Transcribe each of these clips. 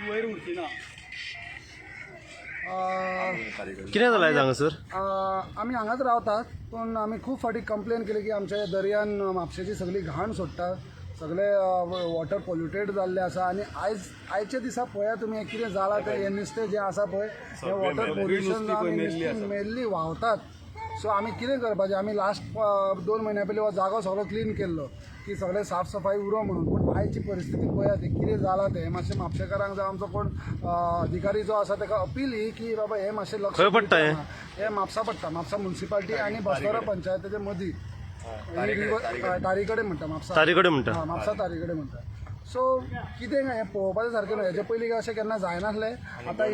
वयर उरची ना कितें जालां हांगासर? आमी हांगाच रावतात पण आमी खूब फाटी कंप्लेन केली की आमच्या दर्यान म्हापशेची सगळी घाण सोडटा, सगळे वॉटर पोल्युटेड जाल्ले आसा आनी आयचे दिसा पळया तुमी हें कितें जालां तें हें नुस्तें जें आसा पळय हें वॉटर पोल्युशन जावन मेल्ली व्हांवतात. सो आमी कितें करपाचें? आमी लास्ट 2 म्हयन्या पयलीं हो जागो सगळो क्लीन केल्लो की सगळे साफ सफाई उरो म्हणून, पूण आयची परिस्थिती पळया ती कितें जालां तें मातशें म्हापशेकारांक जावं आमचो कोण अधिकारी जो आसा ताका अपील ही की बाबा हें मातशें लक्ष खंय पडटा हें म्हापसा पडटा, म्हापसा म्युन्सिपालिटी आनी बस्तोरा पंचायतीचे मदीं तारीकडेन म्हणटा म्हापसा म्हणटा म्हापसा तारीकडेन म्हणटा. सो कितें हें पळोवपाचें सारकें न्हय. हेजे पयलीं अशें केन्ना जायनासलें. आतां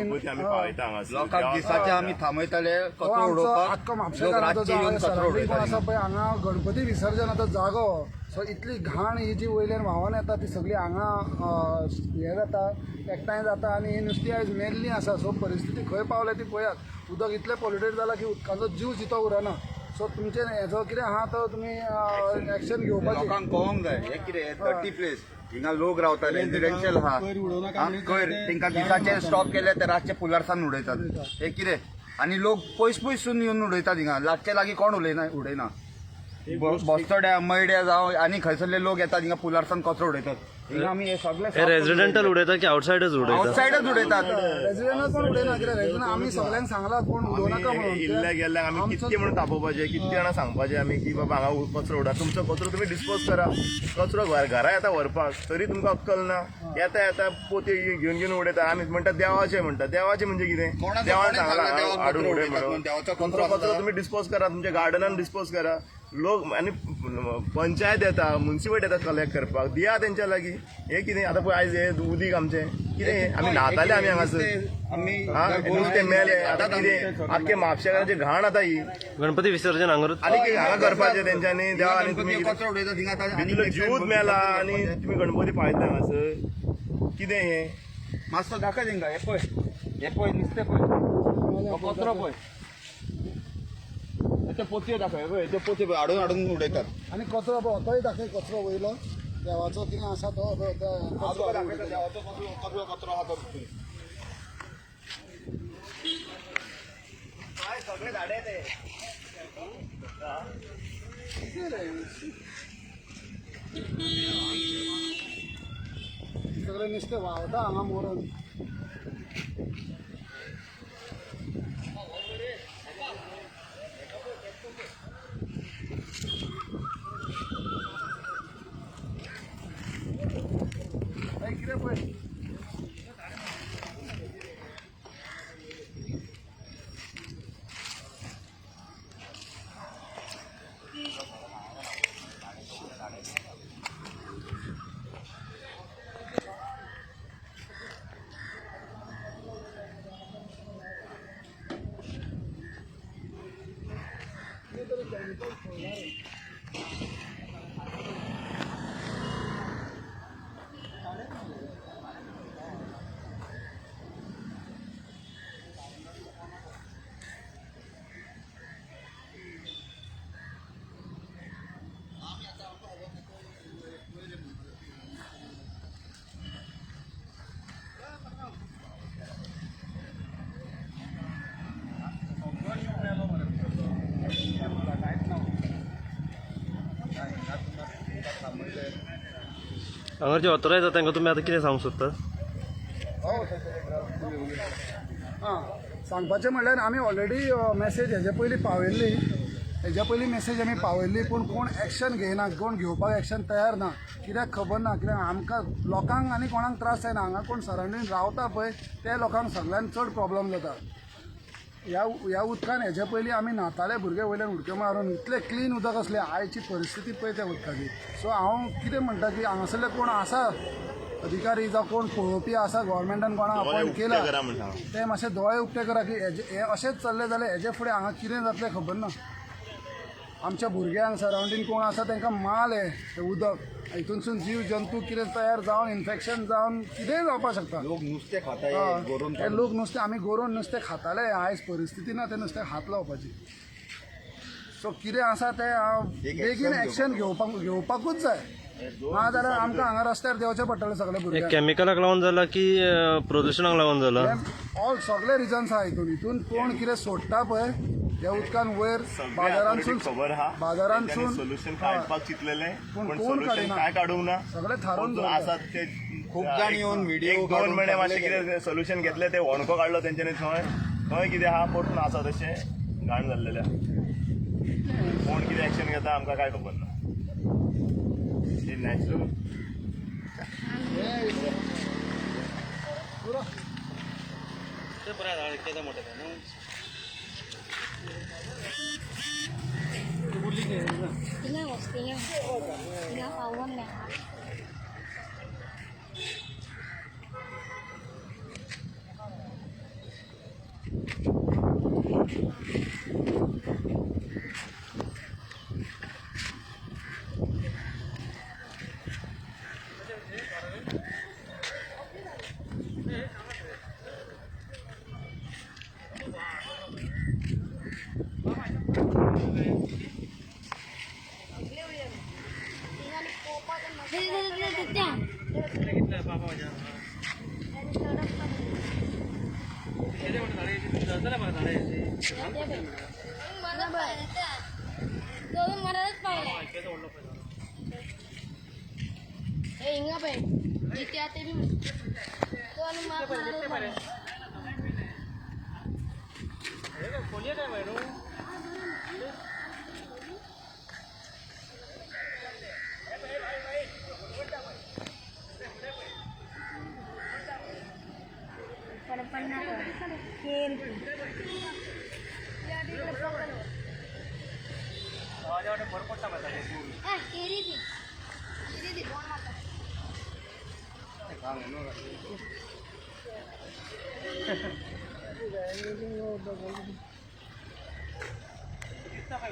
लोकांक दिसाचे आमी थांबयताले कचरो उडोवपाक. आख्खो म्हापशेकारांचो जो सरावंडींग आसा पळय हांगा गणपती विसर्जनाचो जागो, सो इतली घाण ही जी वयल्यान व्हांवून येता ती सगळी हांगा हें जाता, एकठांय जाता आनी ही नुस्तीं आयज मेल्लीं आसा. सो परिस्थिती खंय पावल्या ती पळयात. उदक इतलें पोल्युटेड जालां की उदकाचो जीव जितो उरना. सो तुमचें हेजो कितें आहा तो तुमी एक्शन घेवपाची. लोकांक कळोंक जाय हे कितें डर्टी प्लेस. हिंगा लोक रावता, रेजिडेन्शियल आहा, खंय तेंकां दिसाचे स्टॉप केले ते रातचे पुलारसान उडयतात. हे कितें? आनी लोक पयस पयसून येवन उडयतात हिंगा. लागचे लागीं कोण उडयना. बस्तोड्या मैड्या जावं आनी खंयसरले लोक येतात हिंगा पुलारसान कचरो उडयतात. हिंगा आमी हे सगळे रेजिडेंटल उडयता की आउटसायडच आउटसायडच उडयतात. रेजिडेंटल कोण उडयना कित्याक रेजिडेंट आमी सगळ्यांक सांगला कोण उडोव नाका म्हणून. इल्ल्या गेल्ल्याक आमी कितके म्हणून तापोवपाचे, कितके जाणां सांगपाचें आमी की बाबा हांगा कचरो उडा, तुमचो कचरो तुमी डिस्पोज करा. कचरो घरा येता व्हरपाक तरी तुमकां अक्कल ना. येता पोती घेवन उडयता. आमी म्हणटा देवाचें म्हणटा. देवाचें म्हणजे कितें? देवान सांगला हाडून उडय म्हणून. तुमचो कचरो तुमी डिस्पोज करा, तुमच्या गार्डनान डिस्पोज करा. लोक आनी पंचायत येता, म्युन्सिपल येता कलेक्ट करपाक. दिया तेंच्या लागीं. हे कितें आतां पळय आयज हे उदीक आमचें कितें आमी न्हाताले आमी हांगासर नुस्तें मेले. आतां कितें आख्खे म्हापशेकारांची घाण आतां ही. गणपती विसर्जन हांगारूच आनी हांगा करपाचें तेंच्यांनी देवा आनी तुमी कचरो उडयतात हिंगा. भितरलो जीवच मेला आनी तुमी गणपती पाळयता हांगासर. कितें हें? मातसो दाखय तेंकां. हे पळय नुस्तें पळय, कचरो पळय, ते पोतयो दाखय पळय, ते पोतयो हाडून उडयतात. आनी कचरो पळय होतोय दाखय कचरो वयलो देवाचो कितें आसा तो कचरो आहा तो. सगळे झाडे ते सगळे नुस्तें व्हांवता हांगा मोरून. कितें पळय हांगा जे ऑथोरायज जाता तांकां तुमी आतां कितें सांगूंक सोदतात? सांगपाचें म्हणल्यार आमी ऑलरेडी मॅसेज हेजे पयलीं पावयल्ली. हेज्या पयलीं मॅसेज आमी पावयल्ली पूण कोण एक्शन घेयना, कोण घेवपाक एक्शन तयार ना. कित्याक खबर ना, कित्याक आमकां लोकांक आनी कोणाक त्रास जायना. हांगा कोण सरावंडींग रावता पळय त्या लोकांक सगळ्यान चड प्रॉब्लम जाता. ह्या उदकान हेजे पयलीं आमी न्हाताले भुरगे वयल्यान उडक्यो मारून इतलें क्लीन उदक असलें. आयची परिस्थिती पळय त्या उदकाची. सो हांव कितें म्हणटा की हांगासरले कोण आसा अधिकारी जावं कोण पळोवपी आसा गव्हर्मेंटान कोणाक अपॉयंट केला ते मातशे दोळे उक्ते करा की हे अशेंच चल्लें जाल्यार हेजे फुडें हांगा कितें जातलें खबर ना. आमच्या भुरग्यांक सरावंडींग कोण आसा तांकां माल हें उदक, हितूनसून जीव जंतू कितें तयार जावन इन्फेक्शन जावन कितेंय जावपाक शकता. लोक नुस्तें खाता हे लोक नुस्तें आमी गोरोवन नुस्तें खाताले. आयज परिस्थिती ना तें नुस्तें खात लावपाची. सो कितें आसा तें बेगीन एक्शन घेवपाकूच जाय. ना जाल्यार आमकां हांगा रस्त्यार देंवचें पडटलें सगळे एक भुरग्यांक. केमिकलाक लागून जाला की प्रदुशणाक लागून जाला? ऑल सगळे रिजन्स आहा हितून कोण कितें सोडटा पळय ह्या उदकान वयर बाजारांसून खबर हा बाजारांसून सोल्युशन काडपाक चितलेले पूण पण कोण सोल्युशन काडिना. काय काडूंक ना. सगळे थारोवन कोण दवरला. आसात ते खूब जाण येवन व्हिडिओ एक दोन महिने मातशें कितें सोल्युशन घेतले ते वणको काडलो तेंच्यांनी थंय कितें आहा पडून आसा तशें घाण जाल्लेलें कोण कितें एक्शन घेता आमकां काय खबर ना. हे नॅचरल tinggal pawon ya.